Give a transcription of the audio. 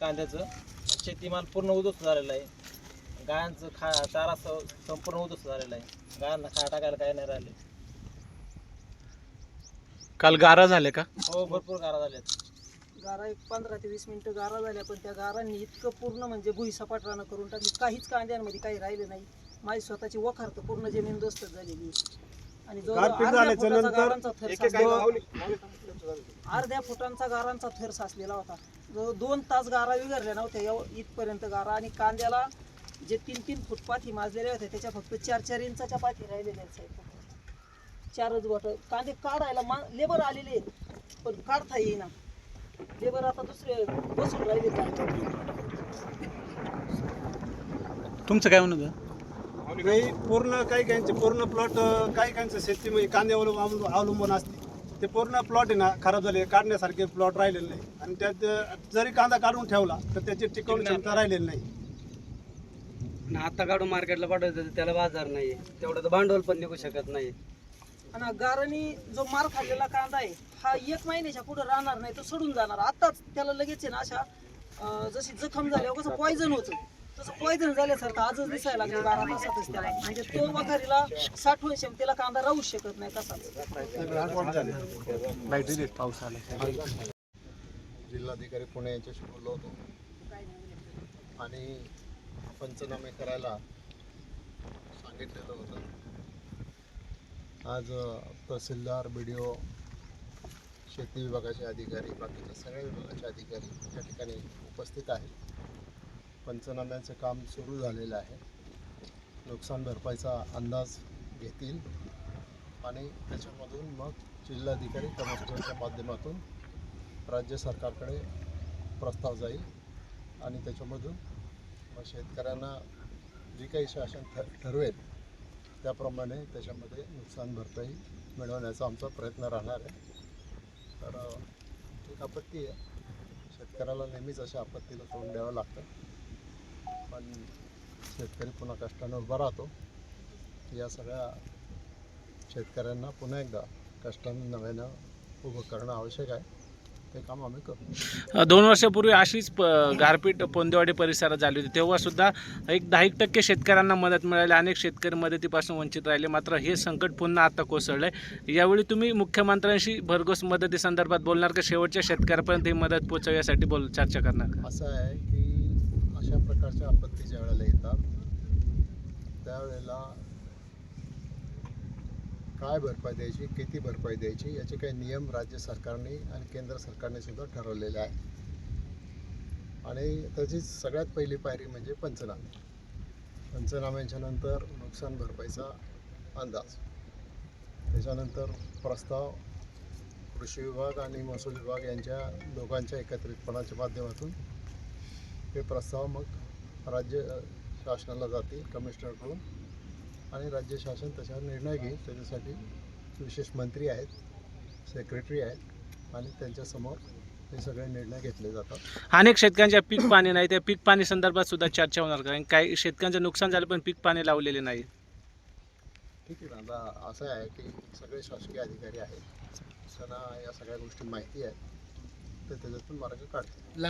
कांद्याचं शेतीमाल पूर्ण उद्ध्वस्त झालेला आहे. गायांचं चारा संपूर्ण उद्ध्वस्त झालेला आहे. गायांना खा टाकायला काही नाही राहिले. काल गारा झाले का? हो, भरपूर गारा झाल्यात. गारा एक 15 ते 20 मिनिटं गारा झाल्या, पण त्या गारांनी इतकं पूर्ण म्हणजे भुईसपाट रानं करून टाकली. काहीच कांद्यांमध्ये काही राहिले नाही. माझी स्वतःची वखार तर पूर्ण जमीन दोस्त झालेली. आणि जो अर्ध्या फुटांचा गारांचा थर साचलेला होता. जो 2 तास गारा विगरल्या नव्हत्या इथपर्यंत गारा. आणि कांद्याला जे 3-3 फूट पाठी माजलेल्या होत्या त्याच्या फक्त 4-4 इंचाच्या पाठी राहिलेल्या आहेत साहेब. 4च बोट कांदे काढायला लेबर आलेले आहेत, पण काढता येईना. लेबर आता दुसरे बसून राहिले. तुमचं काय म्हणत होतं? काही पूर्ण काही काहींचे पूर्ण प्लॉट काही काहींचं शेती कांद्यावर अवलंबून असते. ते पूर्ण प्लॉट आहे ना खराब झाले, काढण्यासारखे प्लॉट राहिलेले नाही. आणि त्यात जरी कांदा काढून ठेवला तर त्याची टिकवणी क्षमता राहिलेली नाही. आता काढून मार्केटला पाठवायचं त्याला बाजार नाही, तेवढं तर भांडवल पण निघू शकत नाही. आणि गारांनी जो मार खाल्लेला कांदा आहे हा 1 महिन्याच्या पुढे राहणार नाही, तो सोडून जाणार. आताच त्याला लगेच आहे ना अशा जशी जखम झाल्यावर कसं पॉयझन होतं तसं पॉयझन झाल्यासारखं आजच दिसायला लागलं गारा तासातच त्याला. म्हणजे तो वखारीला साठवण क्षमतेला कांदा राहू शकत नाही तसाच. पाऊस आला. जिल्हाधिकारी पुणे यांच्याशी बोललो होतो आणि पंचनामे करायला सांगितलेलं होतं. आज तहसीलदार, BDO, शेती विभागाचे अधिकारी, बाकीच्या सगळ्या विभागाचे अधिकारी या ठिकाणी उपस्थित आहेत. पंचनाम्याचं काम सुरू झालेलं आहे. नुकसान भरपाईचा अंदाज घेतील आणि त्याच्यामधून मग जिल्हाधिकारी कमिशनरच्या माध्यमातून राज्य सरकारकडे प्रस्ताव जाईल आणि त्याच्यामधून मग शेतकऱ्यांना जी काही शासन ठरवेल त्याप्रमाणे त्याच्यामध्ये नुकसान भरपाई मिळवण्याचा आमचा प्रयत्न राहणार आहे. तर एक आपत्ती आहे, शेतकऱ्याला नेहमीच अशा आपत्तीला तोंड द्यावं लागतं, पण शेतकरी पुन्हा कष्टानं उभा राहतो. या सगळ्या शेतकऱ्यांना पुन्हा एकदा कष्टानं नव्यानं उभं करणं आवश्यक आहे. ते काम आम्ही करू. 2 वर्षापूर्वी अशीच गारपीट पोंदेवाडी परिसरात झाली होती. तेव्हा सुद्धा एक 10% शेतकऱ्यांना मदत मिळाली. अनेक शेतकरी मदतीपासून वंचित राहिले. मात्र हे संकट पुन्हा आता कोसळलंय. यावेळी तुम्ही मुख्यमंत्र्यांशी भरघोस मदतीसंदर्भात बोलणार का? शेवटच्या शेतकऱ्यापर्यंत ही मदत पोहोचवण्यासाठी चर्चा करणार का? असं आहे की अशा प्रकारच्या आपत्ती ज्या वेळेला येतात त्यावेळेला काय भरपाई द्यायची, किती भरपाई द्यायची याचे काही नियम राज्य सरकारने आणि केंद्र सरकारने सुद्धा ठरवलेले आहे. आणि त्याची सगळ्यात पहिली पायरी म्हणजे पंचनामे. पंचनाम्यांच्या नंतर नुकसान भरपाईचा अंदाज, त्याच्यानंतर प्रस्ताव कृषी विभाग आणि महसूल विभाग यांच्या दोघांच्या एकत्रितपणाच्या माध्यमातून हे प्रस्ताव मग राज्य शासनाला जातील कमिशनरकडून आणि राज्य शासन त्याच्यावर निर्णय घेईल. त्याच्यासाठी विशेष मंत्री आहेत, सेक्रेटरी आहेत आणि त्यांच्यासमोर हे सगळे निर्णय घेतले जातात. अनेक शेतकऱ्यांच्या पीक पाणी नाही, त्या पीक पाणी संदर्भात सुद्धा चर्चा होणार, कारण काही शेतकऱ्यांचं नुकसान झालं पण पीक पाणी लावलेले नाही. ठीक आहे ना, आता असं आहे की सगळे शासकीय अधिकारी आहेत, त्यांना या सगळ्या गोष्टी माहिती आहेत, तर त्याच्यातून मार्ग काढतील.